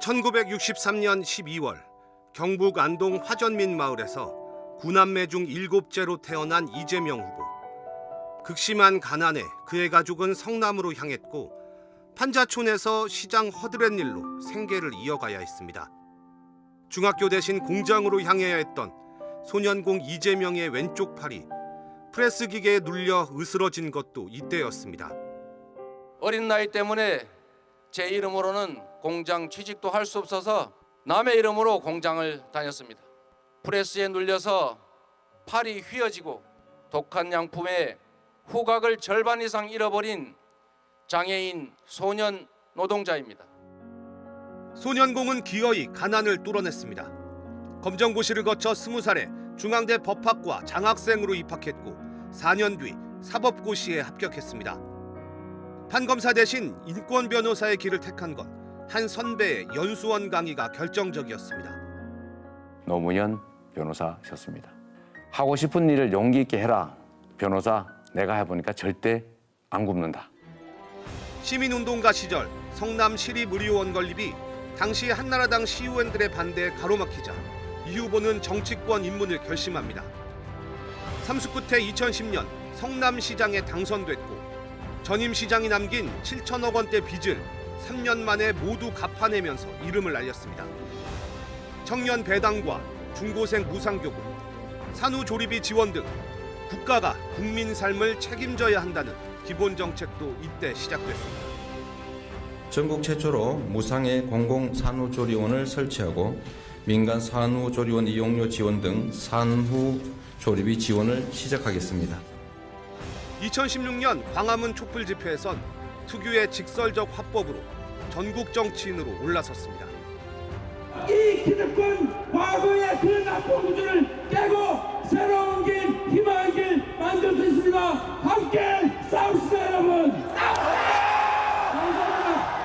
1963년 12월 경북 안동 화전민 마을에서 9남매 중 7째로 태어난 이재명 후보. 극심한 가난에 그의 가족은 성남으로 향했고 판자촌에서 시장 허드렛 일로 생계를 이어가야 했습니다. 중학교 대신 공장으로 향해야 했던 소년공 이재명의 왼쪽 팔이 프레스 기계에 눌려 으스러진 것도 이때였습니다. 어린 나이 때문에 제 이름으로는 공장 취직도 할 수 없어서 남의 이름으로 공장을 다녔습니다. 프레스에 눌려서 팔이 휘어지고 독한 양품에 후각을 절반 이상 잃어버린 장애인 소년 노동자입니다. 소년공은 기어이 가난을 뚫어냈습니다. 검정고시를 거쳐 20살에 중앙대 법학과 장학생으로 입학했고 4년 뒤 사법고시에 합격했습니다. 판검사 대신 인권 변호사의 길을 택한 건 한 선배의 연수원 강의가 결정적이었습니다. 노무현 변호사셨습니다. 하고 싶은 일을 용기 있게 해라. 변호사 내가 해보니까 절대 안 굽는다. 시민운동가 시절 성남 시립의료원 건립이 당시 한나라당 시의원들의 반대에 가로막히자 이 후보는 정치권 입문을 결심합니다. 삼수 끝에 2010년 성남시장에 당선됐고 전임 시장이 남긴 7천억 원대 빚을 3년 만에 모두 갚아내면서 이름을 알렸습니다. 청년 배당과 중고생 무상교부, 산후조리비 지원 등 국가가 국민 삶을 책임져야 한다는 기본 정책도 이때 시작됐습니다. 전국 최초로 무상의 공공산후조리원을 설치하고 민간 산후조리원 이용료 지원 등 산후조리비 지원을 시작하겠습니다. 2016년 광화문 촛불 집회에선 특유의 직설적 화법으로 전국 정치인으로 올라섰습니다. 이 기득권 과거의 그 나쁜 구조를 깨고 새로운 길, 희망의 길 만들 수 있습니다. 함께 싸웁시다 여러분. 감사합니다.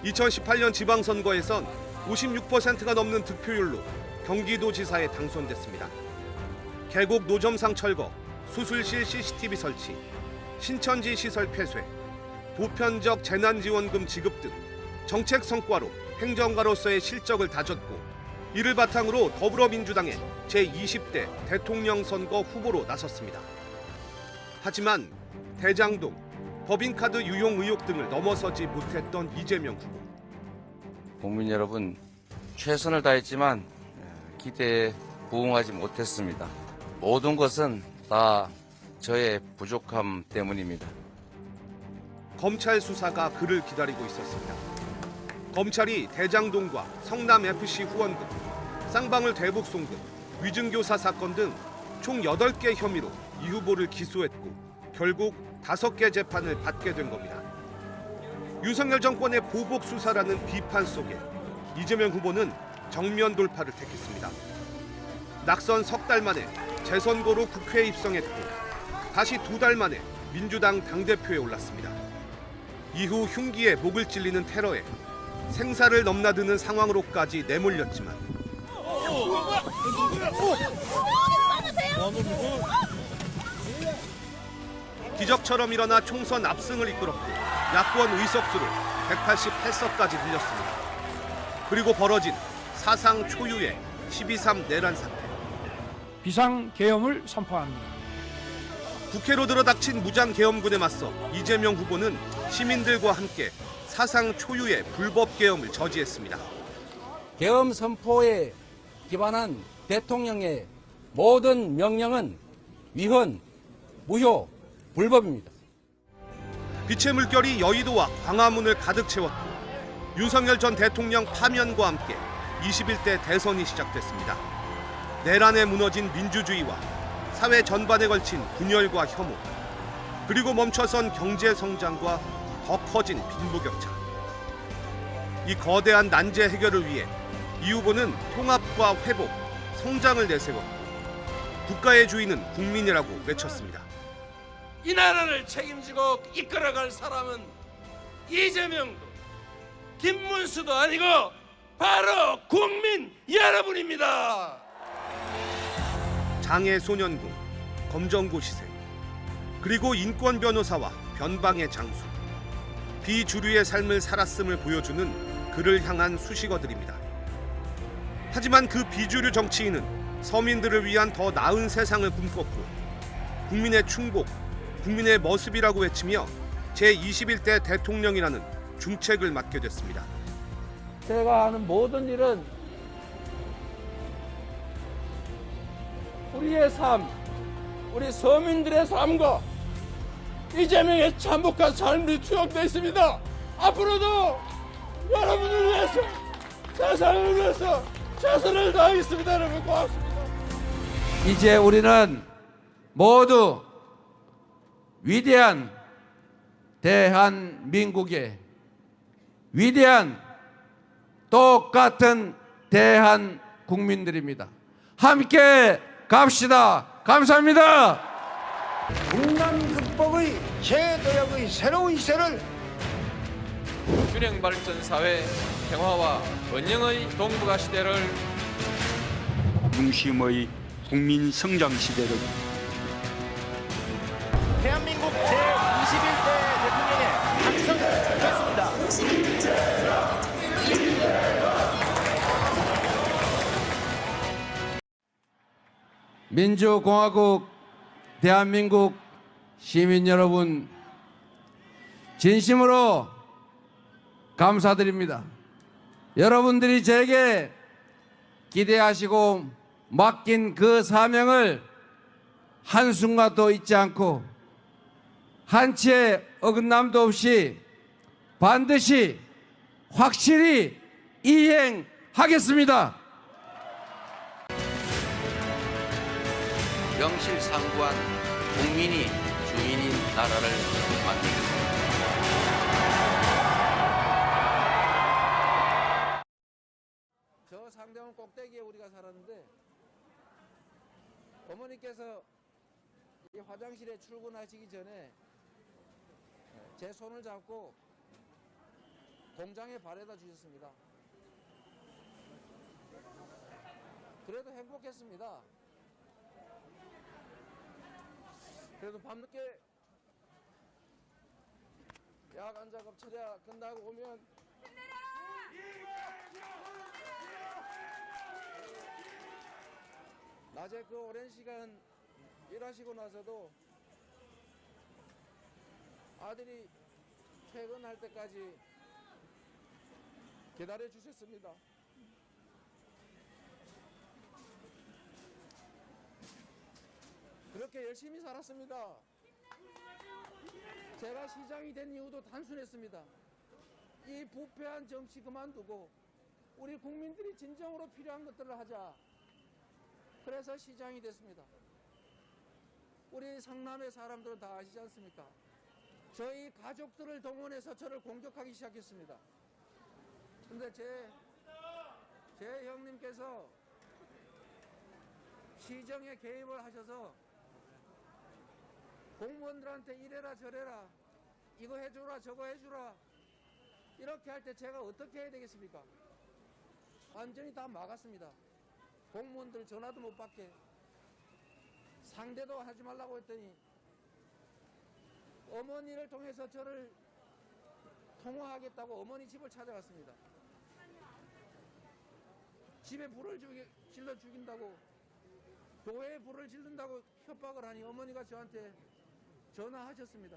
2018년 지방선거에선 56%가 넘는 득표율로 경기도지사에 당선됐습니다. 계곡 노점상 철거, 수술실 CCTV 설치, 신천지 시설 폐쇄, 보편적 재난지원금 지급 등 정책 성과로 행정가로서의 실적을 다졌고 이를 바탕으로 더불어민주당의 제20대 대통령 선거 후보로 나섰습니다. 하지만 대장동, 법인카드 유용 의혹 등을 넘어서지 못했던 이재명 후보. 국민 여러분, 최선을 다했지만 기대에 부응하지 못했습니다. 모든 것은 다 저의 부족함 때문입니다. 검찰 수사가 그를 기다리고 있었습니다. 검찰이 대장동과 성남FC 후원금, 쌍방울 대북송금, 위증교사 사건 등 총 8개 혐의로 이 후보를 기소했고 결국 5개 재판을 받게 된 겁니다. 윤석열 정권의 보복 수사라는 비판 속에 이재명 후보는 정면 돌파를 택했습니다. 낙선 석 달 만에 재선거로 국회에 입성했고 다시 2달 만에 민주당 당대표에 올랐습니다. 이후 흉기에 목을 찔리는 테러에 생사를 넘나드는 상황으로까지 내몰렸지만 기적처럼 일어나 총선 압승을 이끌었고 야권 의석수를 188석까지 늘렸습니다. 그리고 벌어진 사상 초유의 12.3 내란 사태. 비상계엄을 선포합니다. 국회로 들어닥친 무장계엄군에 맞서 이재명 후보는 시민들과 함께 사상 초유의 불법 계엄을 저지했습니다. 계엄 선포에 기반한 대통령의 모든 명령은 위헌, 무효, 불법입니다. 빛의 물결이 여의도와 광화문을 가득 채웠고 윤석열 전 대통령 파면과 함께 21대 대선이 시작됐습니다. 내란에 무너진 민주주의와 사회 전반에 걸친 분열과 혐오, 그리고 멈춰선 경제 성장과 더 커진 빈부격차. 이 거대한 난제 해결을 위해 이 후보는 통합과 회복, 성장을 내세웠고 국가의 주인은 국민이라고 외쳤습니다. 이 나라를 책임지고 이끌어갈 사람은 이재명도 김문수도 아니고 바로 국민 여러분입니다. 장애 소년군, 검정고 시생, 그리고 인권 변호사와 변방의 장수. 비주류의 삶을 살았음을 보여주는 그를 향한 수식어들입니다. 하지만 그 비주류 정치인은 서민들을 위한 더 나은 세상을 꿈꿨고 국민의 충복, 국민의 머습이라고 외치며 제21대 대통령이라는 중책을 맡게 됐습니다. 제가 하는 모든 일은 우리의 삶, 우리 서민들의 삶과 이재명의 참혹한 삶이 투영되어 있습니다. 앞으로도 여러분을 위해서, 세상을 위해서 최선을 다하겠습니다. 여러분 고맙습니다. 이제 우리는 모두 위대한 대한민국의 위대한 똑같은 대한국민들입니다. 함께 갑시다. 감사합니다. 국난 극복의 제도약의 새로운 시대를 균형 발전 사회 평화와 번영의 동북아 시대를 중심의 국민 성장 시대를 대한민국 제21대 대통령의 당선됐습니다. 민주공화국 대한민국 시민 여러분, 진심으로 감사드립니다. 여러분들이 제게 기대하시고 맡긴 그 사명을 한순간도 잊지 않고 한치의 어긋남도 없이 반드시 확실히 이행하겠습니다. 명실상부한 국민이 주인인 나라를 만들겠습니다. 저 상대원 꼭대기에 우리가 살았는데 어머니께서 이 화장실에 출근하시기 전에 제 손을 잡고 공장에 바래다 주셨습니다. 그래도 행복했습니다. 그래도 밤늦게 야간 작업 처리가 끝나고 오면 낮에 그 오랜 시간 일하시고 나서도 아들이 퇴근할 때까지 기다려 주셨습니다. 그렇게 열심히 살았습니다. 제가 시장이 된 이유도 단순했습니다. 이 부패한 정치 그만두고 우리 국민들이 진정으로 필요한 것들을 하자. 그래서 시장이 됐습니다. 우리 성남의 사람들은 다 아시지 않습니까? 저희 가족들을 동원해서 저를 공격하기 시작했습니다. 근데 제 형님께서 시정에 개입을 하셔서 공무원들한테 이래라 저래라 이거 해주라 저거 해주라 이렇게 할 때 제가 어떻게 해야 되겠습니까? 완전히 다 막았습니다. 공무원들 전화도 못 받게 상대도 하지 말라고 했더니 어머니를 통해서 저를 통화하겠다고 어머니 집을 찾아갔습니다. 집에 불을 질러 죽인다고 교회에 불을 지른다고 협박을 하니 어머니가 저한테 전화하셨습니다.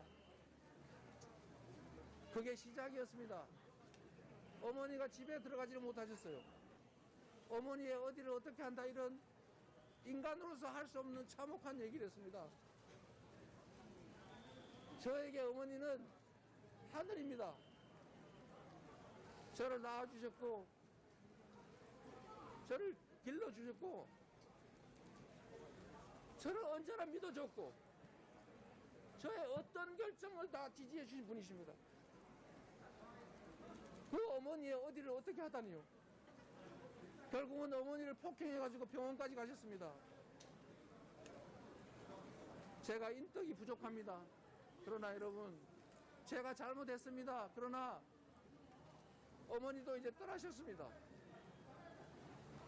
그게 시작이었습니다. 어머니가 집에 들어가지를 못하셨어요. 어머니의 어디를 어떻게 한다 이런 인간으로서 할 수 없는 참혹한 얘기를 했습니다. 저에게 어머니는 하늘입니다. 저를 낳아주셨고 저를 길러주셨고 저를 언제나 믿어줬고 저의 어떤 결정을 다 지지해 주신 분이십니다. 그 어머니의 어디를 어떻게 하다니요. 결국은 어머니를 폭행해가지고 병원까지 가셨습니다. 제가 인덕이 부족합니다. 그러나 여러분 제가 잘못했습니다. 그러나 어머니도 이제 떠나셨습니다.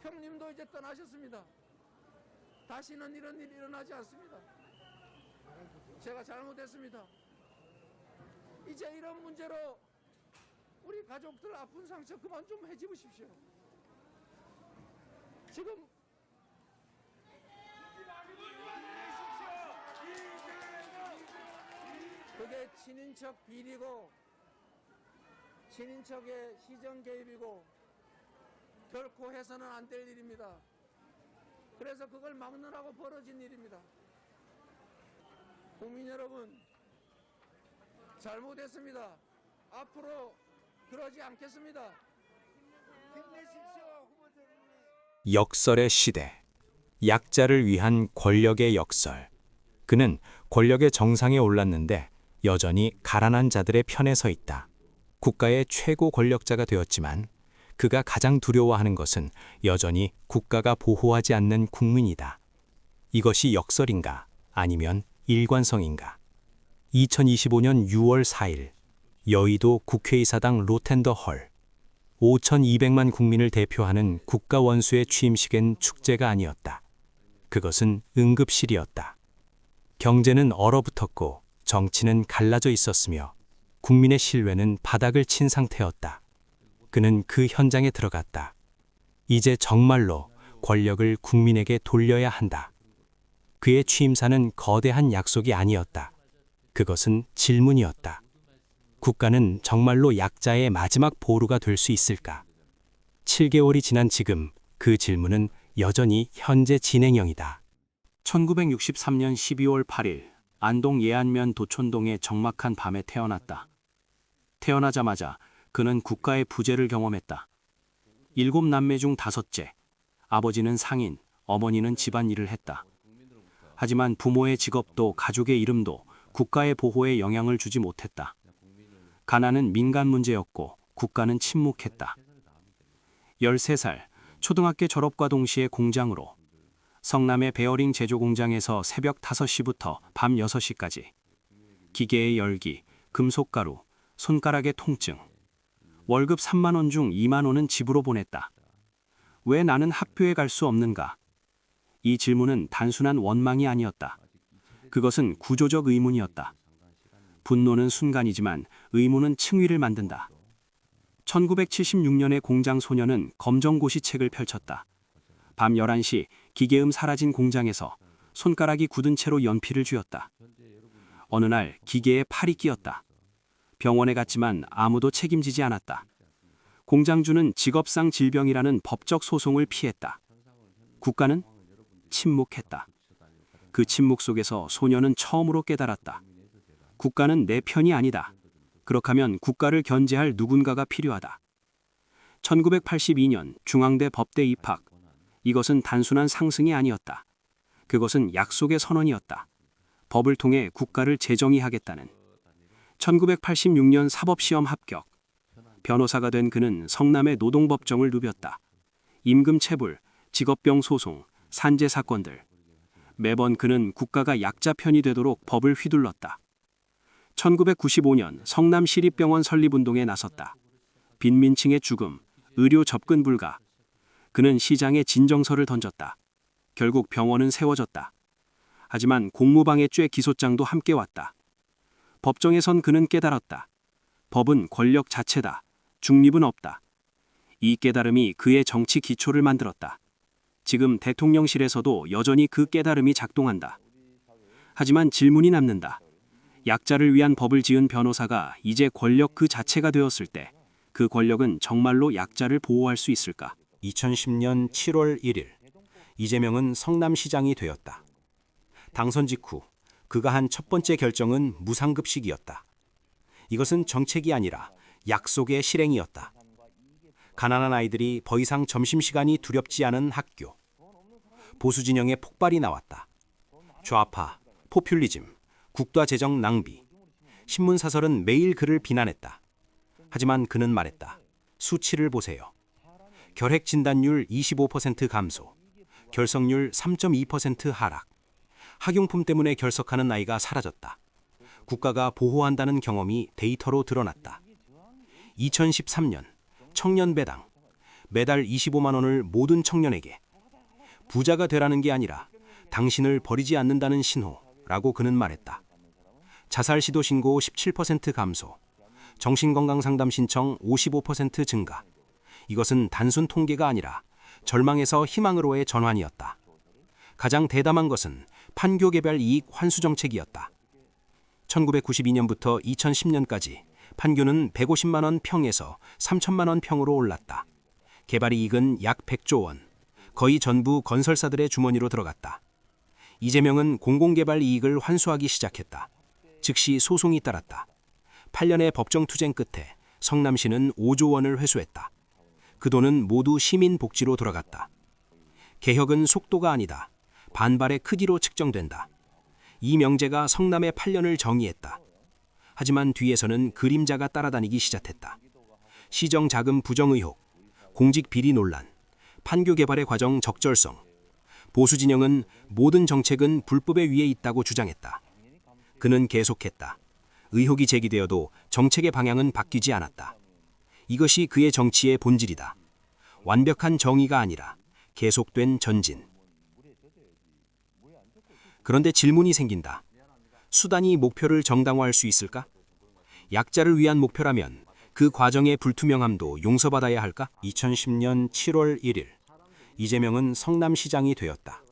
형님도 이제 떠나셨습니다. 다시는 이런 일이 일어나지 않습니다. 제가 잘못했습니다. 이제 이런 문제로 우리 가족들 아픈 상처 그만 좀 해집으십시오. 지금 그게 친인척 비리고 친인척의 시정 개입이고 결코 해서는 안 될 일입니다. 그래서 그걸 막느라고 벌어진 일입니다. 국민 여러분, 잘못했습니다. 앞으로 그러지 않겠습니다. 힘내십시오, 후보자님. 역설의 시대, 약자를 위한 권력의 역설. 그는 권력의 정상에 올랐는데 여전히 가난한 자들의 편에 서 있다. 국가의 최고 권력자가 되었지만 그가 가장 두려워하는 것은 여전히 국가가 보호하지 않는 국민이다. 이것이 역설인가 아니면 일관성인가? 2025년 6월 4일 여의도 국회의사당 로텐더 헐. 5,200만 국민을 대표하는 국가원수의 취임식은 축제가 아니었다. 그것은 응급실이었다. 경제는 얼어붙었고 정치는 갈라져 있었으며 국민의 신뢰는 바닥을 친 상태였다. 그는 그 현장에 들어갔다. 이제 정말로 권력을 국민에게 돌려야 한다. 그의 취임사는 거대한 약속이 아니었다. 그것은 질문이었다. 국가는 정말로 약자의 마지막 보루가 될 수 있을까? 7개월이 지난 지금 그 질문은 여전히 현재 진행형이다. 1963년 12월 8일 안동 예안면 도촌동의 적막한 밤에 태어났다. 태어나자마자 그는 국가의 부재를 경험했다. 7남매 중 5째, 아버지는 상인, 어머니는 집안일을 했다. 하지만 부모의 직업도 가족의 이름도 국가의 보호에 영향을 주지 못했다. 가난은 민간 문제였고 국가는 침묵했다. 13살, 초등학교 졸업과 동시에 공장으로 성남의 베어링 제조 공장에서 새벽 5시부터 밤 6시까지 기계의 열기, 금속가루, 손가락의 통증, 월급 3만 원 중 2만 원은 집으로 보냈다. 왜 나는 학교에 갈 수 없는가? 이 질문은 단순한 원망이 아니었다. 그것은 구조적 의문이었다. 분노는 순간이지만 의문은 층위를 만든다. 1976년에 공장 소녀는 검정고시책을 펼쳤다. 밤 11시 기계음 사라진 공장에서 손가락이 굳은 채로 연필을 쥐었다. 어느 날 기계에 팔이 끼었다. 병원에 갔지만 아무도 책임지지 않았다. 공장주는 직업상 질병이라는 법적 소송을 피했다. 국가는 침묵했다. 그 침묵 속에서 소녀는 처음으로 깨달았다. 국가는 내 편이 아니다. 그렇다면 국가를 견제할 누군가가 필요하다. 1982년 중앙대 법대 입학. 이것은 단순한 상승이 아니었다. 그것은 약속의 선언이었다. 법을 통해 국가를 재정의하겠다는. 1986년 사법시험 합격. 변호사가 된 그는 성남의 노동법정을 누볐다. 임금체불, 직업병 소송, 산재 사건들. 매번 그는 국가가 약자 편이 되도록 법을 휘둘렀다. 1995년 성남시립병원 설립운동에 나섰다. 빈민층의 죽음, 의료 접근 불가. 그는 시장에 진정서를 던졌다. 결국 병원은 세워졌다. 하지만 공무방해죄 기소장도 함께 왔다. 법정에선 그는 깨달았다. 법은 권력 자체다. 중립은 없다. 이 깨달음이 그의 정치 기초를 만들었다. 지금 대통령실에서도 여전히 그 깨달음이 작동한다. 하지만 질문이 남는다. 약자를 위한 법을 지은 변호사가 이제 권력 그 자체가 되었을 때 그 권력은 정말로 약자를 보호할 수 있을까? 2010년 7월 1일 이재명은 성남시장이 되었다. 당선 직후 그가 한 첫 번째 결정은 무상급식이었다. 이것은 정책이 아니라 약속의 실행이었다. 가난한 아이들이 더 이상 점심시간이 두렵지 않은 학교. 보수 진영의 폭발이 나왔다. 좌파, 포퓰리즘, 국가 재정 낭비. 신문사설은 매일 그를 비난했다. 하지만 그는 말했다. 수치를 보세요. 결핵 진단율 25% 감소, 결석률 3.2% 하락. 학용품 때문에 결석하는 아이가 사라졌다. 국가가 보호한다는 경험이 데이터로 드러났다. 2013년 청년 배당. 매달 25만 원을 모든 청년에게. 부자가 되라는 게 아니라 당신을 버리지 않는다는 신호라고 그는 말했다. 자살 시도 신고 17% 감소. 정신건강상담 신청 55% 증가. 이것은 단순 통계가 아니라 절망에서 희망으로의 전환이었다. 가장 대담한 것은 판교 개발 이익 환수 정책이었다. 1992년부터 2010년까지 판교는 150만 원 평에서 3천만 원 평으로 올랐다. 개발 이익은 약 100조 원, 거의 전부 건설사들의 주머니로 들어갔다. 이재명은 공공개발 이익을 환수하기 시작했다. 즉시 소송이 따랐다. 8년의 법정 투쟁 끝에 성남시는 5조 원을 회수했다. 그 돈은 모두 시민 복지로 돌아갔다. 개혁은 속도가 아니다. 반발의 크기로 측정된다. 이명재가 성남의 8년을 정의했다. 하지만 뒤에서는 그림자가 따라다니기 시작했다. 시정 자금 부정 의혹, 공직 비리 논란, 판교 개발의 과정 적절성. 보수 진영은 모든 정책은 불법의 위에 있다고 주장했다. 그는 계속했다. 의혹이 제기되어도 정책의 방향은 바뀌지 않았다. 이것이 그의 정치의 본질이다. 완벽한 정의가 아니라 계속된 전진. 그런데 질문이 생긴다. 수단이 목표를 정당화할 수 있을까? 약자를 위한 목표라면 그 과정의 불투명함도 용서받아야 할까? 2010년 7월 1일 이재명은 성남시장이 되었다.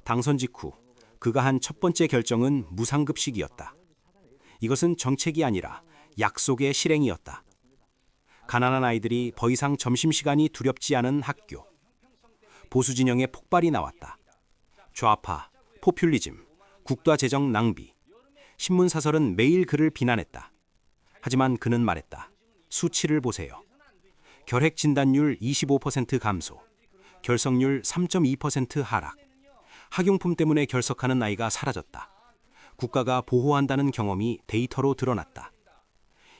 당선 직후 그가 한 첫 번째 결정은 무상급식이었다. 이것은 정책이 아니라 약속의 실행이었다. 가난한 아이들이 더 이상 점심시간이 두렵지 않은 학교. 보수 진영의 폭발이 나왔다. 좌파, 포퓰리즘, 국가 재정 낭비. 신문사설은 매일 그를 비난했다. 하지만 그는 말했다. 수치를 보세요. 결핵 진단율 25% 감소, 결석률 3.2% 하락. 학용품 때문에 결석하는 아이가 사라졌다. 국가가 보호한다는 경험이 데이터로 드러났다.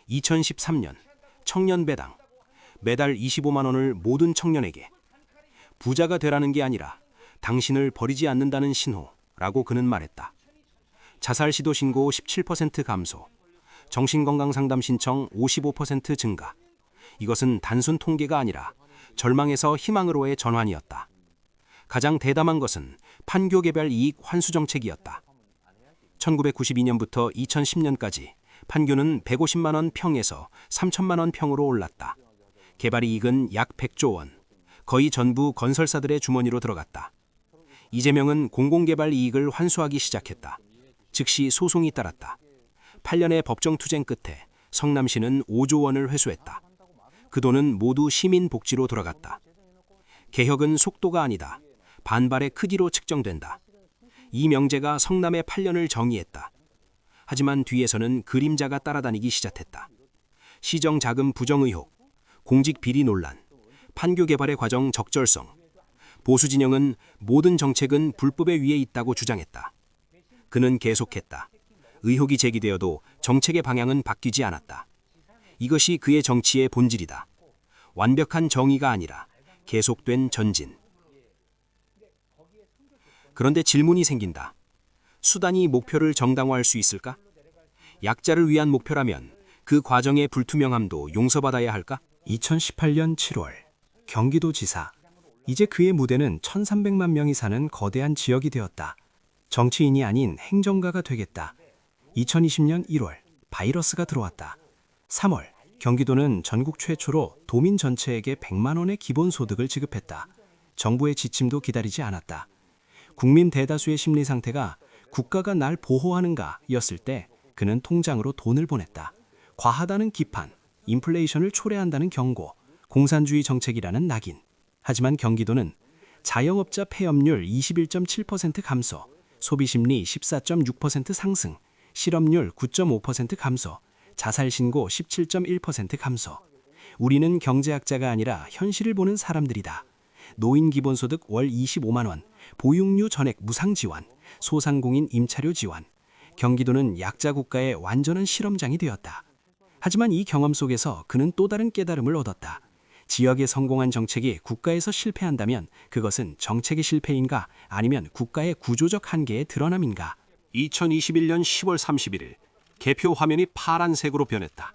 2013년 청년 배당, 매달 25만 원을 모든 청년에게. 부자가 되라는 게 아니라 당신을 버리지 않는다는 신호라고 그는 말했다. 자살 시도 신고 17% 감소, 정신건강상담 신청 55% 증가. 이것은 단순 통계가 아니라 절망에서 희망으로의 전환이었다. 가장 대담한 것은 판교 개발 이익 환수 정책이었다. 1992년부터 2010년까지 판교는 150만 원 평에서 3천만 원 평으로 올랐다. 개발 이익은 약 100조 원, 거의 전부 건설사들의 주머니로 들어갔다. 이재명은 공공개발 이익을 환수하기 시작했다. 즉시 소송이 따랐다. 8년의 법정 투쟁 끝에 성남시는 5조 원을 회수했다. 그 돈은 모두 시민 복지로 돌아갔다. 개혁은 속도가 아니다. 반발의 크기로 측정된다. 이명재가 성남의 8년을 정의했다. 하지만 뒤에서는 그림자가 따라다니기 시작했다. 시정 자금 부정 의혹, 공직 비리 논란, 판교 개발의 과정 적절성. 보수 진영은 모든 정책은 불법의 위에 있다고 주장했다. 그는 계속했다. 의혹이 제기되어도 정책의 방향은 바뀌지 않았다. 이것이 그의 정치의 본질이다. 완벽한 정의가 아니라 계속된 전진. 그런데 질문이 생긴다. 수단이 목표를 정당화할 수 있을까? 약자를 위한 목표라면 그 과정의 불투명함도 용서받아야 할까? 2018년 7월 경기도지사. 이제 그의 무대는 1,300만 명이 사는 거대한 지역이 되었다. 정치인이 아닌 행정가가 되겠다. 2020년 1월 바이러스가 들어왔다. 3월 경기도는 전국 최초로 도민 전체에게 100만 원의 기본소득을 지급했다. 정부의 지침도 기다리지 않았다. 국민 대다수의 심리 상태가 국가가 날 보호하는가 였을 때 그는 통장으로 돈을 보냈다. 과하다는 기판, 인플레이션을 초래한다는 경고, 공산주의 정책이라는 낙인. 하지만 경기도는 자영업자 폐업률 21.7% 감소, 소비심리 14.6% 상승, 실업률 9.5% 감소, 자살 신고 17.1% 감소. 우리는 경제학자가 아니라 현실을 보는 사람들이다. 노인 기본소득 월 25만 원, 보육료 전액 무상 지원, 소상공인 임차료 지원. 경기도는 약자 국가의 완전한 실험장이 되었다. 하지만 이 경험 속에서 그는 또 다른 깨달음을 얻었다. 지역에 성공한 정책이 국가에서 실패한다면 그것은 정책의 실패인가 아니면 국가의 구조적 한계의 드러남인가? 2021년 10월 31일 개표 화면이 파란색으로 변했다.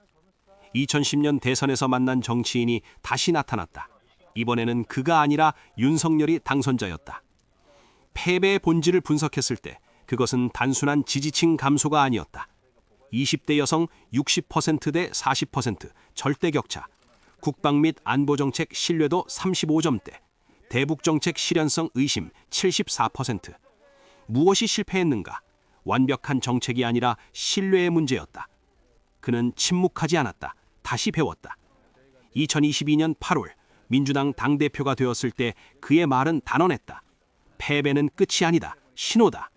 2010년 대선에서 만난 정치인이 다시 나타났다. 이번에는 그가 아니라 윤석열이 당선자였다. 패배의 본질을 분석했을 때 그것은 단순한 지지층 감소가 아니었다. 20대 여성 60%대 40%, 절대 격차. 국방 및 안보 정책 신뢰도 35점대. 대북 정책 실현성 의심 74%. 무엇이 실패했는가? 완벽한 정책이 아니라 신뢰의 문제였다. 그는 침묵하지 않았다. 다시 배웠다. 2022년 8월 민주당 당대표가 되었을 때 그의 말은 단언했다. 패배는 끝이 아니다. 신호다.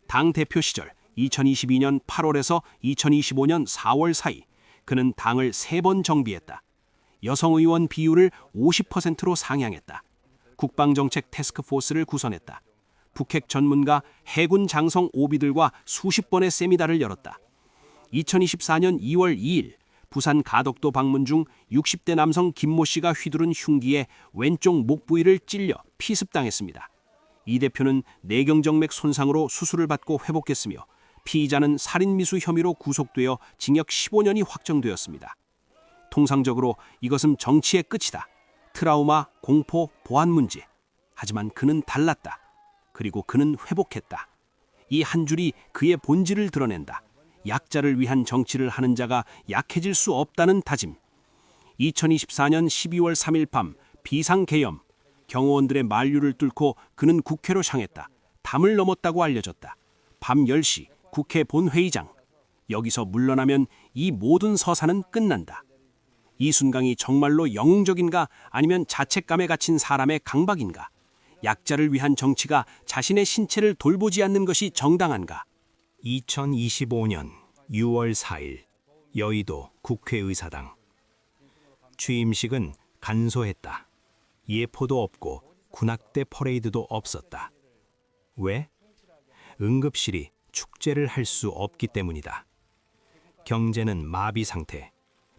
당대표 시절 2022년 8월에서 2025년 4월 사이 그는 당을 3번 정비했다. 여성 의원 비율을 50%로 상향했다. 국방정책 태스크포스를 구성했다. 북핵 전문가 해군 장성 오비들과 수십 번의 세미나를 열었다. 2024년 2월 2일 부산 가덕도 방문 중 60대 남성 김모 씨가 휘두른 흉기에 왼쪽 목 부위를 찔려 피습당했습니다. 이 대표는 뇌경정맥 손상으로 수술을 받고 회복했으며 피의자는 살인미수 혐의로 구속되어 징역 15년이 확정되었습니다. 통상적으로 이것은 정치의 끝이다. 트라우마, 공포, 보안 문제. 하지만 그는 달랐다. 그리고 그는 회복했다. 이 한 줄이 그의 본질을 드러낸다. 약자를 위한 정치를 하는 자가 약해질 수 없다는 다짐. 2024년 12월 3일 밤 비상계엄. 경호원들의 만류를 뚫고 그는 국회로 향했다. 담을 넘었다고 알려졌다. 밤 10시 국회 본회의장. 여기서 물러나면 이 모든 서사는 끝난다. 이순강이 정말로 영웅적인가 아니면 자책감에 갇힌 사람의 강박인가? 약자를 위한 정치가 자신의 신체를 돌보지 않는 것이 정당한가? 2025년 6월 4일 여의도 국회의사당. 취임식은 간소했다. 예포도 없고 군악대 퍼레이드도 없었다. 왜? 응급실이 축제를 할 수 없기 때문이다. 경제는 마비 상태,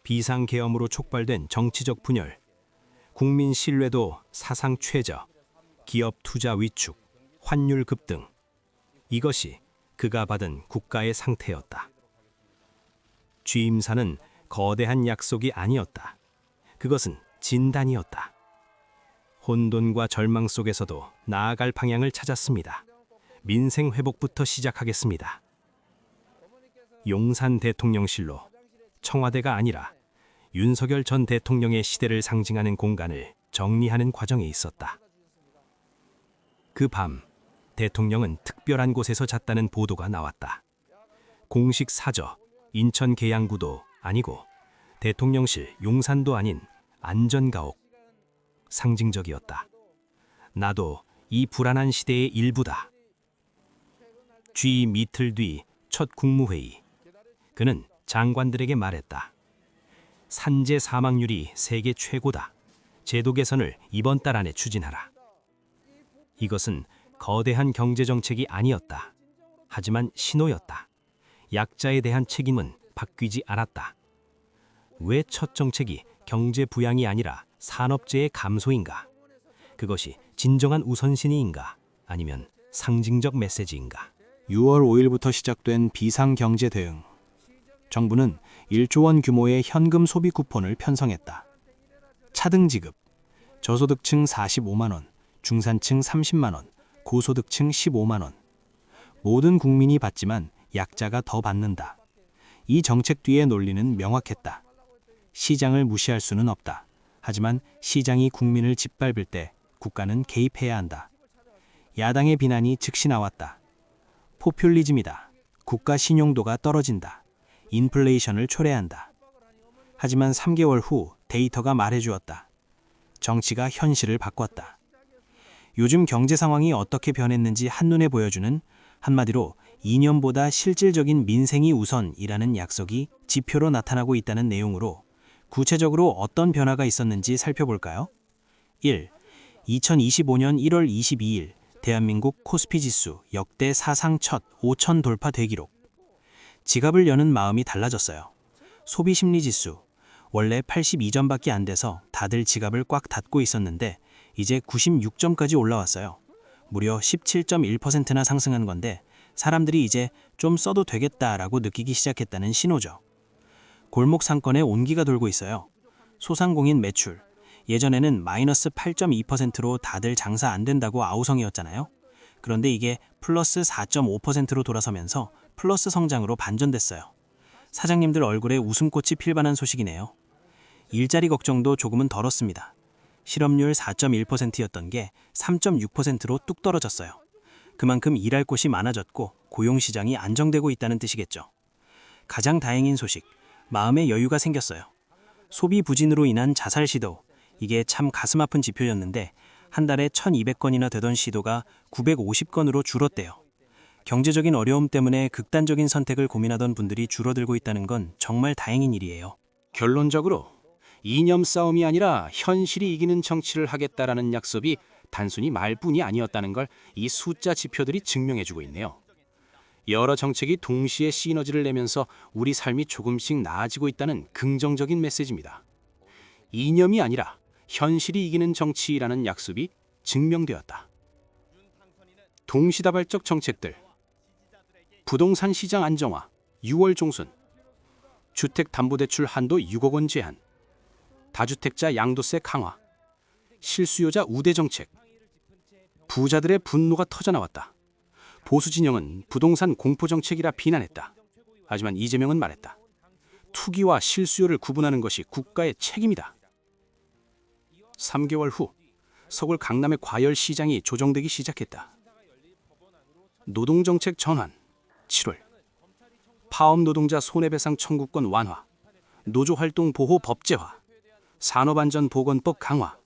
비상계엄으로 촉발된 정치적 분열, 국민 신뢰도 사상 최저, 기업 투자 위축, 환율 급등. 이것이 그가 받은 국가의 상태였다. 취임사는 거대한 약속이 아니었다. 그것은 진단이었다. 혼돈과 절망 속에서도 나아갈 방향을 찾았습니다. 민생 회복부터 시작하겠습니다. 용산 대통령실로 청와대가 아니라 윤석열 전 대통령의 시대를 상징하는 공간을 정리하는 과정에 있었다. 그 밤 대통령은 특별한 곳에서 잤다는 보도가 나왔다. 공식 사저 인천 계양구도 아니고 대통령실 용산도 아닌 안전가옥. 상징적이었다. 나도 이 불안한 시대의 일부다. 취임 이틀 뒤 첫 국무회의. 그는 장관들에게 말했다. 산재 사망률이 세계 최고다. 제도 개선을 이번 달 안에 추진하라. 이것은 거대한 경제정책이 아니었다. 하지만 신호였다. 약자에 대한 책임은 바뀌지 않았다. 왜 첫 정책이 경제 부양이 아니라 산업재해 감소인가? 그것이 진정한 우선순위인가? 아니면 상징적 메시지인가? 6월 5일부터 시작된 비상경제 대응. 정부는 1조 원 규모의 현금 소비 쿠폰을 편성했다. 차등 지급, 저소득층 45만 원, 중산층 30만 원, 고소득층 15만 원. 모든 국민이 받지만 약자가 더 받는다. 이 정책 뒤의 논리는 명확했다. 시장을 무시할 수는 없다. 하지만 시장이 국민을 짓밟을 때 국가는 개입해야 한다. 야당의 비난이 즉시 나왔다. 포퓰리즘이다. 국가 신용도가 떨어진다. 인플레이션을 초래한다. 하지만 3개월 후 데이터가 말해주었다. 정치가 현실을 바꿨다. 요즘 경제 상황이 어떻게 변했는지 한눈에 보여주는, 한마디로 이념보다 실질적인 민생이 우선이라는 약속이 지표로 나타나고 있다는 내용으로 구체적으로 어떤 변화가 있었는지 살펴볼까요? 1. 2025년 1월 22일 대한민국 코스피 지수 역대 사상 첫 5,000 돌파 대기록. 지갑을 여는 마음이 달라졌어요. 소비 심리 지수. 원래 82점밖에 안 돼서 다들 지갑을 꽉 닫고 있었는데 이제 96점까지 올라왔어요. 무려 17.1%나 상승한 건데 사람들이 이제 좀 써도 되겠다라고 느끼기 시작했다는 신호죠. 골목 상권에 온기가 돌고 있어요. 소상공인 매출. 예전에는 마이너스 8.2%로 다들 장사 안 된다고 아우성이었잖아요. 그런데 이게 플러스 4.5%로 돌아서면서 플러스 성장으로 반전됐어요. 사장님들 얼굴에 웃음꽃이 필반한 소식이네요. 일자리 걱정도 조금은 덜었습니다. 실업률 4.1%였던 게 3.6%로 뚝 떨어졌어요. 그만큼 일할 곳이 많아졌고 고용시장이 안정되고 있다는 뜻이겠죠. 가장 다행인 소식, 마음의 여유가 생겼어요. 소비 부진으로 인한 자살 시도, 이게 참 가슴 아픈 지표였는데 한 달에 1,200건이나 되던 시도가 950건으로 줄었대요. 경제적인 어려움 때문에 극단적인 선택을 고민하던 분들이 줄어들고 있다는 건 정말 다행인 일이에요. 결론적으로 이념 싸움이 아니라 현실이 이기는 정치를 하겠다라는 약속이 단순히 말뿐이 아니었다는 걸 이 숫자 지표들이 증명해주고 있네요. 여러 정책이 동시에 시너지를 내면서 우리 삶이 조금씩 나아지고 있다는 긍정적인 메시지입니다. 이념이 아니라 현실이 이기는 정치라는 약속이 증명되었다. 동시다발적 정책들, 부동산 시장 안정화, 6월 종순, 주택담보대출 한도 6억 원 제한, 다주택자 양도세 강화, 실수요자 우대 정책, 부자들의 분노가 터져나왔다. 보수 진영은 부동산 공포 정책이라 비난했다. 하지만 이재명은 말했다. 투기와 실수요를 구분하는 것이 국가의 책임이다. 3개월 후 서울 강남의 과열 시장이 조정되기 시작했다. 노동정책 전환, 7월. 파업 노동자 손해배상 청구권 완화, 노조활동 보호 법제화, 산업안전보건법 강화.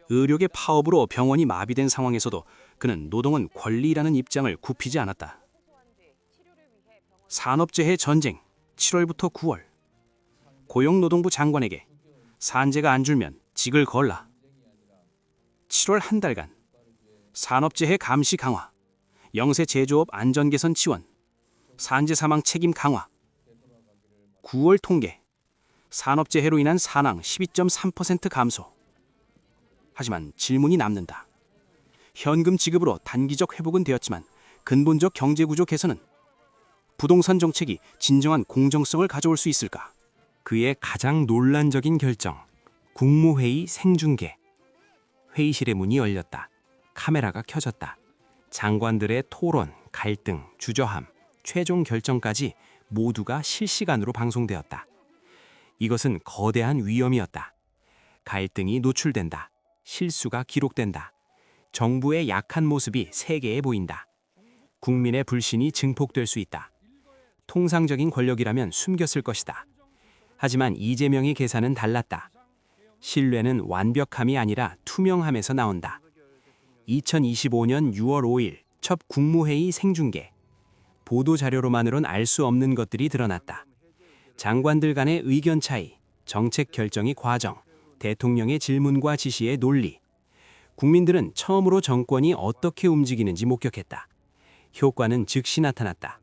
의료계 파업으로 병원이 마비된 상황에서도 그는 노동은 권리라는 입장을 굽히지 않았다. 산업재해 전쟁, 7월부터 9월. 고용노동부 장관에게 산재가 안 줄면 직을 걸라. 7월 한 달간. 산업재해 감시 강화, 영세 제조업 안전 개선 지원, 산재 사망 책임 강화. 9월 통계, 산업재해로 인한 사망 12.3% 감소. 하지만 질문이 남는다. 현금 지급으로 단기적 회복은 되었지만 근본적 경제구조 개선은? 부동산 정책이 진정한 공정성을 가져올 수 있을까? 그의 가장 논란적인 결정, 국무회의 생중계. 회의실의 문이 열렸다. 카메라가 켜졌다. 장관들의 토론, 갈등, 주저함, 최종 결정까지 모두가 실시간으로 방송되었다. 이것은 거대한 위험이었다. 갈등이 노출된다. 실수가 기록된다. 정부의 약한 모습이 세계에 보인다. 국민의 불신이 증폭될 수 있다. 통상적인 권력이라면 숨겼을 것이다. 하지만 이재명의 계산은 달랐다. 신뢰는 완벽함이 아니라 투명함에서 나온다. 2025년 6월 5일 첫 국무회의 생중계. 보도자료로만으론 알 수 없는 것들이 드러났다. 장관들 간의 의견 차이, 정책 결정의 과정, 대통령의 질문과 지시의 논리. 국민들은 처음으로 정권이 어떻게 움직이는지 목격했다. 효과는 즉시 나타났다.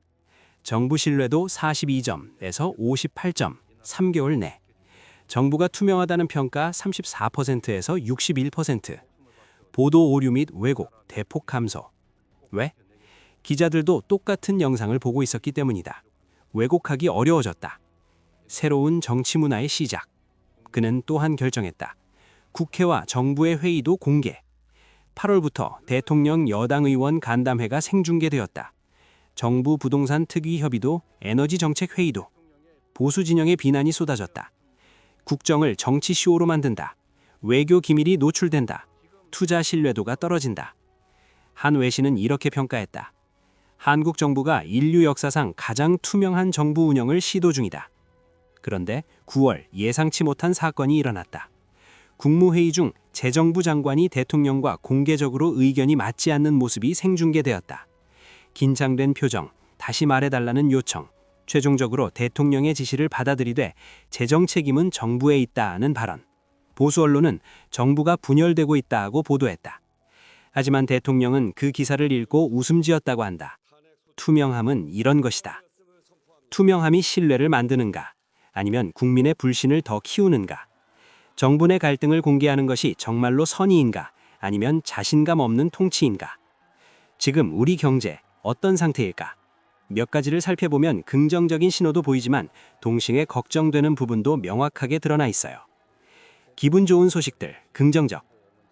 정부 신뢰도 42점에서 58점, 3개월 내. 정부가 투명하다는 평가 34%에서 61%. 보도 오류 및 왜곡, 대폭 감소. 왜? 기자들도 똑같은 영상을 보고 있었기 때문이다. 왜곡하기 어려워졌다. 새로운 정치 문화의 시작. 그는 또한 결정했다. 국회와 정부의 회의도 공개. 8월부터 대통령 여당 의원 간담회가 생중계되었다. 정부 부동산 특위 협의도 에너지 정책 회의도. 보수 진영의 비난이 쏟아졌다. 국정을 정치 쇼로 만든다. 외교 기밀이 노출된다. 투자 신뢰도가 떨어진다. 한 외신은 이렇게 평가했다. 한국 정부가 인류 역사상 가장 투명한 정부 운영을 시도 중이다. 그런데 9월 예상치 못한 사건이 일어났다. 국무회의 중 재정부 장관이 대통령과 공개적으로 의견이 맞지 않는 모습이 생중계되었다. 긴장된 표정, 다시 말해달라는 요청, 최종적으로 대통령의 지시를 받아들이되 재정 책임은 정부에 있다는 발언. 보수 언론은 정부가 분열되고 있다고 보도했다. 하지만 대통령은 그 기사를 읽고 웃음 지었다고 한다. 투명함은 이런 것이다. 투명함이 신뢰를 만드는가? 아니면 국민의 불신을 더 키우는가? 정부 내 갈등을 공개하는 것이 정말로 선의인가? 아니면 자신감 없는 통치인가? 지금 우리 경제 어떤 상태일까? 몇 가지를 살펴보면 긍정적인 신호도 보이지만 동시에 걱정되는 부분도 명확하게 드러나 있어요. 기분 좋은 소식들, 긍정적.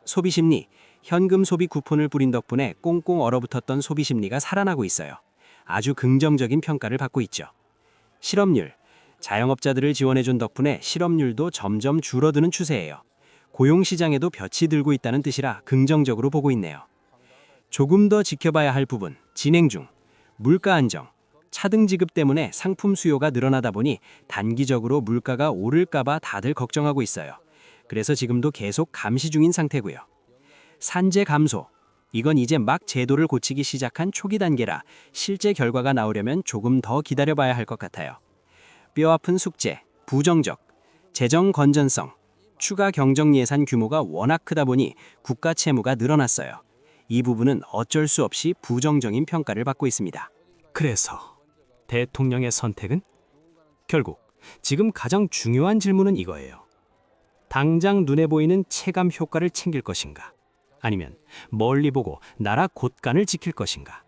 소비심리, 현금 소비 쿠폰을 뿌린 덕분에 꽁꽁 얼어붙었던 소비심리가 살아나고 있어요. 아주 긍정적인 평가를 받고 있죠. 실업률, 자영업자들을 지원해준 덕분에 실업률도 점점 줄어드는 추세예요. 고용시장에도 볕이 들고 있다는 뜻이라 긍정적으로 보고 있네요. 조금 더 지켜봐야 할 부분, 진행 중, 물가 안정, 차등 지급 때문에 상품 수요가 늘어나다 보니 단기적으로 물가가 오를까봐 다들 걱정하고 있어요. 그래서 지금도 계속 감시 중인 상태고요. 산재 감소, 이건 이제 막 제도를 고치기 시작한 초기 단계라 실제 결과가 나오려면 조금 더 기다려봐야 할 것 같아요. 뼈아픈 숙제, 부정적, 재정 건전성, 추가 경정 예산 규모가 워낙 크다 보니 국가 채무가 늘어났어요. 이 부분은 어쩔 수 없이 부정적인 평가를 받고 있습니다. 그래서 대통령의 선택은? 결국 지금 가장 중요한 질문은 이거예요. 당장 눈에 보이는 체감 효과를 챙길 것인가? 아니면 멀리 보고 나라 곳간을 지킬 것인가?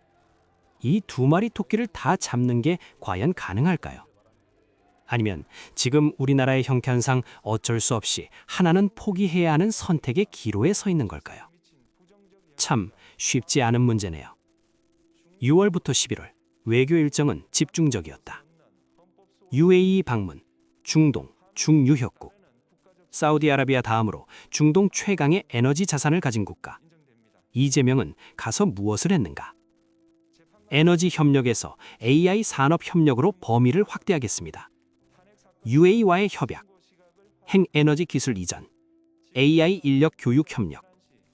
이 두 마리 토끼를 다 잡는 게 과연 가능할까요? 아니면 지금 우리나라의 형편상 어쩔 수 없이 하나는 포기해야 하는 선택의 기로에 서 있는 걸까요? 참 쉽지 않은 문제네요. 6월부터 11월 외교 일정은 집중적이었다. UAE 방문, 중동, 중유협국. 사우디아라비아 다음으로 중동 최강의 에너지 자산을 가진 국가. 이재명은 가서 무엇을 했는가? 에너지 협력에서 AI 산업 협력으로 범위를 확대하겠습니다. UAE와의 협약, 핵에너지 기술 이전, AI 인력 교육 협력,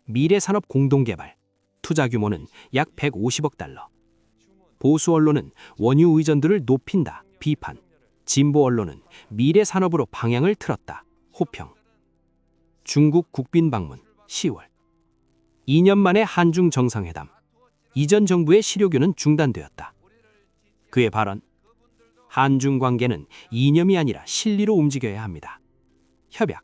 미래 산업 공동 개발, 투자 규모는 약 150억 달러. 보수 언론은 원유 의존도를 높인다, 비판. 진보 언론은 미래 산업으로 방향을 틀었다, 호평. 중국 국빈 방문, 10월. 2년 만에 한중 정상회담. 이전 정부의 실효교는 중단되었다. 그의 발언, 한중 관계는 이념이 아니라 실리로 움직여야 합니다. 협약,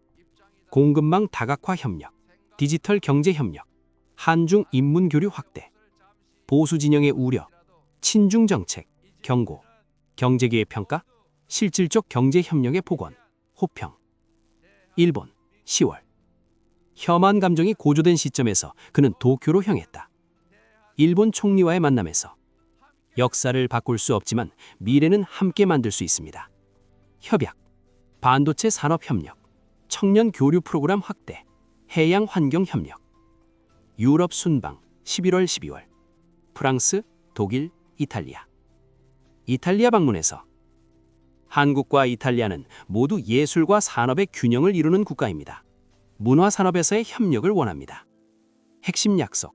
공급망 다각화 협력, 디지털 경제 협력, 한중 인문 교류 확대, 보수 진영의 우려, 친중 정책, 경고, 경제기회 평가, 실질적 경제 협력의 복원, 호평. 일본, 10월. 혐한 감정이 고조된 시점에서 그는 도쿄로 향했다. 일본 총리와의 만남에서 역사를 바꿀 수 없지만 미래는 함께 만들 수 있습니다. 협약, 반도체 산업 협력, 청년 교류 프로그램 확대, 해양 환경 협력. 유럽 순방, 11월 12월. 프랑스, 독일, 이탈리아. 이탈리아 방문에서 한국과 이탈리아는 모두 예술과 산업의 균형을 이루는 국가입니다. 문화 산업에서의 협력을 원합니다. 핵심 약속,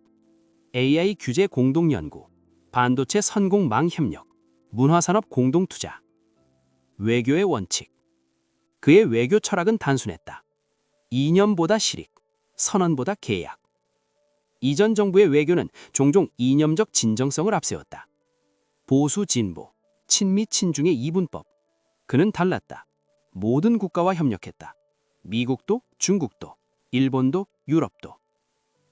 AI 규제 공동 연구, 반도체 선공망 협력, 문화산업 공동 투자. 외교의 원칙. 그의 외교 철학은 단순했다. 이념보다 실익, 선언보다 계약. 이전 정부의 외교는 종종 이념적 진정성을 앞세웠다. 보수 진보, 친미 친중의 이분법. 그는 달랐다. 모든 국가와 협력했다. 미국도, 중국도, 일본도, 유럽도.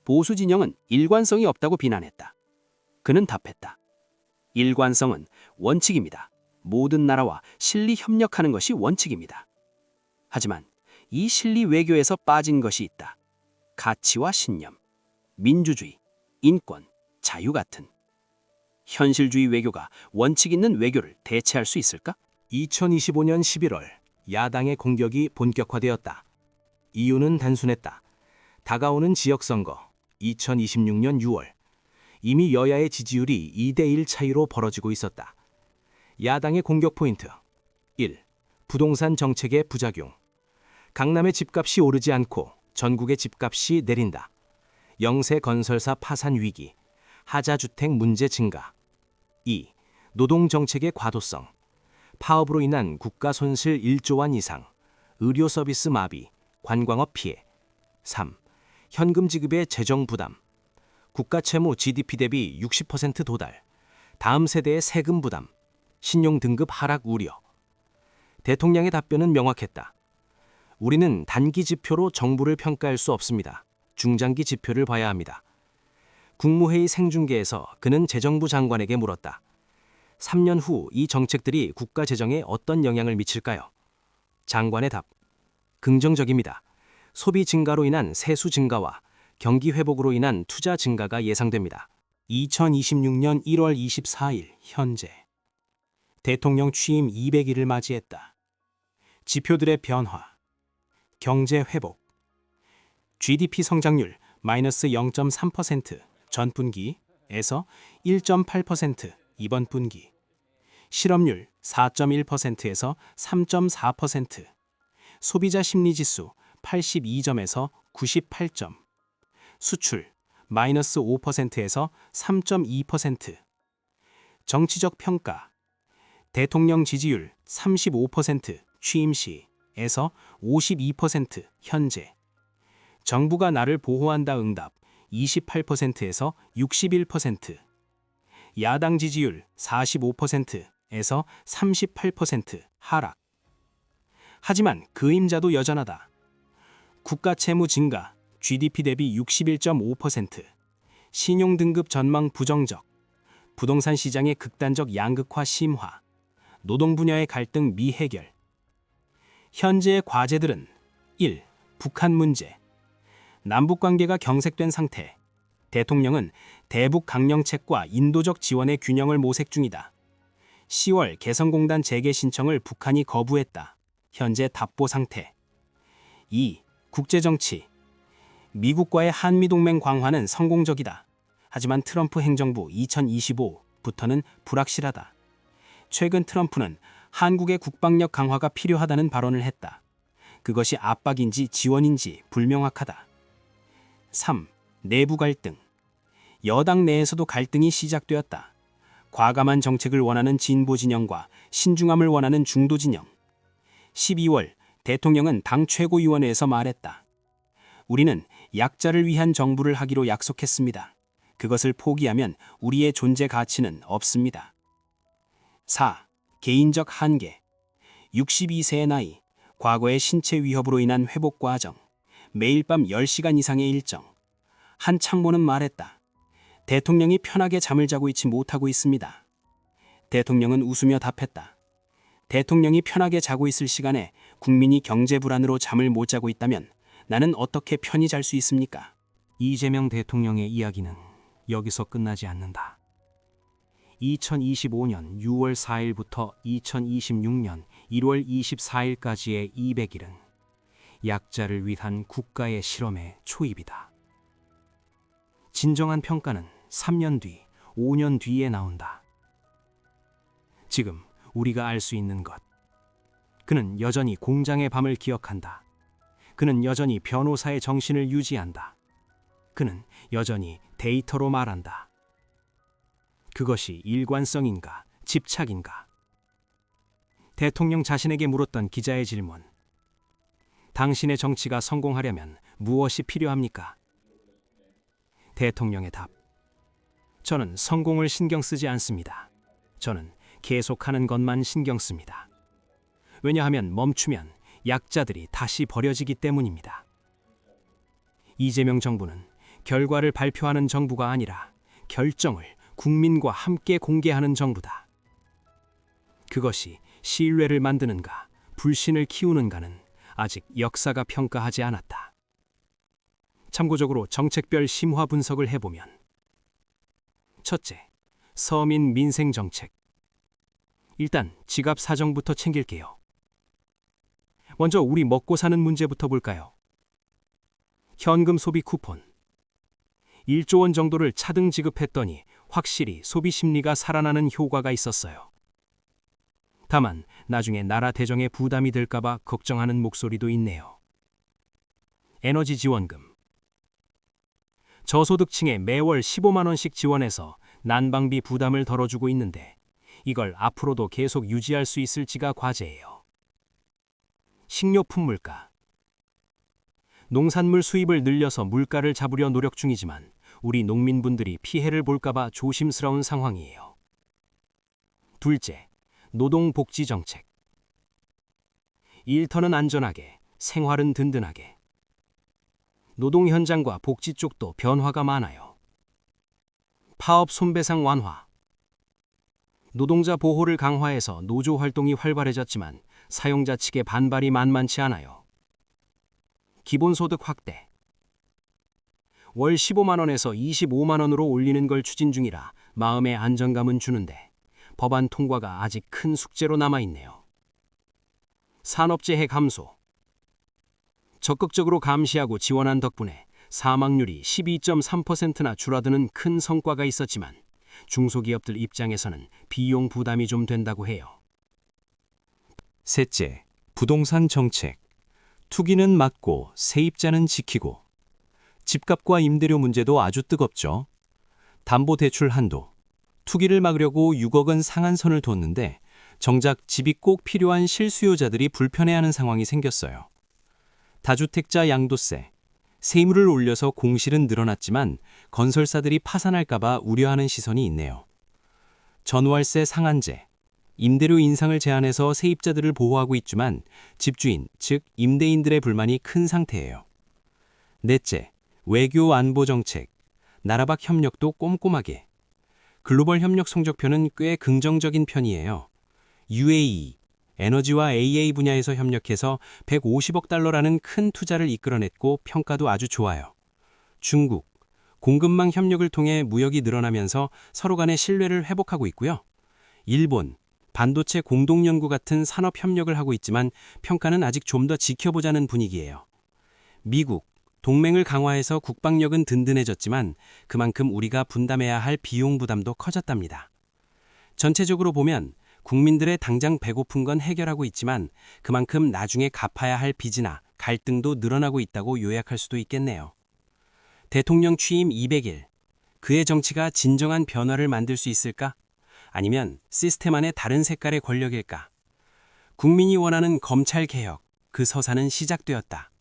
보수 진영은 일관성이 없다고 비난했다. 그는 답했다. 일관성은 원칙입니다. 모든 나라와 실리 협력하는 것이 원칙입니다. 하지만 이 실리 외교에서 빠진 것이 있다. 가치와 신념, 민주주의, 인권, 자유 같은. 현실주의 외교가 원칙 있는 외교를 대체할 수 있을까? 2025년 11월 야당의 공격이 본격화되었다. 이유는 단순했다. 다가오는 지역선거, 2026년 6월. 이미 여야의 지지율이 2대1 차이로 벌어지고 있었다. 야당의 공격 포인트 1. 부동산 정책의 부작용. 강남의 집값이 오르지 않고 전국의 집값이 내린다. 영세 건설사 파산 위기, 하자주택 문제 증가. 2. 노동 정책의 과도성. 파업으로 인한 국가 손실 1조 원 이상, 의료 서비스 마비, 관광업 피해. 3. 현금 지급의 재정 부담. 국가 채무 GDP 대비 60% 도달, 다음 세대의 세금 부담, 신용 등급 하락 우려. 대통령의 답변은 명확했다. 우리는 단기 지표로 정부를 평가할 수 없습니다. 중장기 지표를 봐야 합니다. 국무회의 생중계에서 그는 재정부 장관에게 물었다. 3년 후 이 정책들이 국가 재정에 어떤 영향을 미칠까요? 장관의 답. 긍정적입니다. 소비 증가로 인한 세수 증가와 경기 회복으로 인한 투자 증가가 예상됩니다. 2026년 1월 24일 현재 대통령 취임 200일을 맞이했다. 지표들의 변화, 경제 회복, GDP 성장률 마이너스 0.3% 전분기에서 1.8% 이번 분기, 실업률 4.1%에서 3.4%, 소비자 심리지수 82점에서 98점, 수출 마이너스 5%에서 3.2%, 정치적 평가, 대통령 지지율 35% 취임 시에서 52% 현재, 정부가 나를 보호한다 응답 28%에서 61%, 야당 지지율 45%에서 38% 하락. 하지만 그임자도 여전하다. 국가 채무 증가, GDP 대비 61.5%, 신용등급 전망 부정적, 부동산 시장의 극단적 양극화 심화, 노동 분야의 갈등 미해결. 현재의 과제들은 1. 북한 문제. 남북 관계가 경색된 상태. 대통령은 대북 강령책과 인도적 지원의 균형을 모색 중이다. 10월 개성공단 재개 신청을 북한이 거부했다. 현재 답보 상태. 2. 국제정치. 미국과의 한미동맹 강화는 성공적이다. 하지만 트럼프 행정부 2025부터는 불확실하다. 최근 트럼프는 한국의 국방력 강화가 필요하다는 발언을 했다. 그것이 압박인지 지원인지 불명확하다. 3. 내부 갈등. 여당 내에서도 갈등이 시작되었다. 과감한 정책을 원하는 진보 진영과 신중함을 원하는 중도 진영. 12월 대통령은 당 최고위원회에서 말했다. 우리는 약자를 위한 정부를 하기로 약속했습니다. 그것을 포기하면 우리의 존재 가치는 없습니다. 4. 개인적 한계. 62세의 나이, 과거의 신체 위협으로 인한 회복 과정, 매일 밤 10시간 이상의 일정. 한 참모는 말했다. 대통령이 편하게 잠을 자고 있지 못하고 있습니다. 대통령은 웃으며 답했다. 대통령이 편하게 자고 있을 시간에 국민이 경제 불안으로 잠을 못 자고 있다면 나는 어떻게 편히 잘 수 있습니까? 이재명 대통령의 이야기는 여기서 끝나지 않는다. 2025년 6월 4일부터 2026년 1월 24일까지의 200일은 약자를 위한 국가의 실험의 초입이다. 진정한 평가는 3년 뒤, 5년 뒤에 나온다. 지금 우리가 알 수 있는 것. 그는 여전히 공장의 밤을 기억한다. 그는 여전히 변호사의 정신을 유지한다. 그는 여전히 데이터로 말한다. 그것이 일관성인가, 집착인가? 대통령 자신에게 물었던 기자의 질문. 당신의 정치가 성공하려면 무엇이 필요합니까? 대통령의 답. 저는 성공을 신경 쓰지 않습니다. 저는 계속하는 것만 신경 씁니다. 왜냐하면 멈추면 약자들이 다시 버려지기 때문입니다. 이재명 정부는 결과를 발표하는 정부가 아니라 결정을 국민과 함께 공개하는 정부다. 그것이 신뢰를 만드는가, 불신을 키우는가는 아직 역사가 평가하지 않았다. 참고적으로 정책별 심화 분석을 해보면 첫째, 서민 민생 정책. 일단 지갑 사정부터 챙길게요. 먼저 우리 먹고 사는 문제부터 볼까요? 현금 소비 쿠폰. 1조 원 정도를 차등 지급했더니 확실히 소비 심리가 살아나는 효과가 있었어요. 다만 나중에 나라 대정에 부담이 될까봐 걱정하는 목소리도 있네요. 에너지 지원금. 저소득층에 매월 15만 원씩 지원해서 난방비 부담을 덜어주고 있는데 이걸 앞으로도 계속 유지할 수 있을지가 과제예요. 식료품 물가. 농산물 수입을 늘려서 물가를 잡으려 노력 중이지만 우리 농민분들이 피해를 볼까봐 조심스러운 상황이에요. 둘째, 노동복지 정책. 일터는 안전하게, 생활은 든든하게. 노동 현장과 복지 쪽도 변화가 많아요. 파업 손배상 완화. 노동자 보호를 강화해서 노조 활동이 활발해졌지만 사용자 측의 반발이 만만치 않아요. 기본소득 확대. 월 15만 원에서 25만 원으로 올리는 걸 추진 중이라 마음의 안정감은 주는데 법안 통과가 아직 큰 숙제로 남아있네요. 산업재해 감소. 적극적으로 감시하고 지원한 덕분에 사망률이 12.3%나 줄어드는 큰 성과가 있었지만 중소기업들 입장에서는 비용 부담이 좀 된다고 해요. 셋째, 부동산 정책. 투기는 막고 세입자는 지키고. 집값과 임대료 문제도 아주 뜨겁죠. 담보대출 한도. 투기를 막으려고 6억 원 상한선을 뒀는데 정작 집이 꼭 필요한 실수요자들이 불편해하는 상황이 생겼어요. 다주택자 양도세. 세율을 올려서 공실은 늘어났지만 건설사들이 파산할까봐 우려하는 시선이 있네요. 전월세 상한제. 임대료 인상을 제한해서 세입자들을 보호하고 있지만 집주인, 즉 임대인들의 불만이 큰 상태예요. 넷째, 외교 안보 정책. 나라 밖 협력도 꼼꼼하게. 글로벌 협력 성적표는 꽤 긍정적인 편이에요. UAE, 에너지와 AA 분야에서 협력해서 150억 달러라는 큰 투자를 이끌어냈고 평가도 아주 좋아요. 중국, 공급망 협력을 통해 무역이 늘어나면서 서로 간의 신뢰를 회복하고 있고요. 일본, 반도체 공동연구 같은 산업 협력을 하고 있지만 평가는 아직 좀 더 지켜보자는 분위기예요. 미국, 동맹을 강화해서 국방력은 든든해졌지만 그만큼 우리가 분담해야 할 비용 부담도 커졌답니다. 전체적으로 보면 국민들의 당장 배고픈 건 해결하고 있지만 그만큼 나중에 갚아야 할 빚이나 갈등도 늘어나고 있다고 요약할 수도 있겠네요. 대통령 취임 200일. 그의 정치가 진정한 변화를 만들 수 있을까? 아니면 시스템 안의 다른 색깔의 권력일까? 국민이 원하는 검찰 개혁, 그 서사는 시작되었다.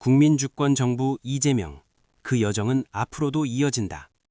국민주권 정부 이재명, 그 여정은 앞으로도 이어진다.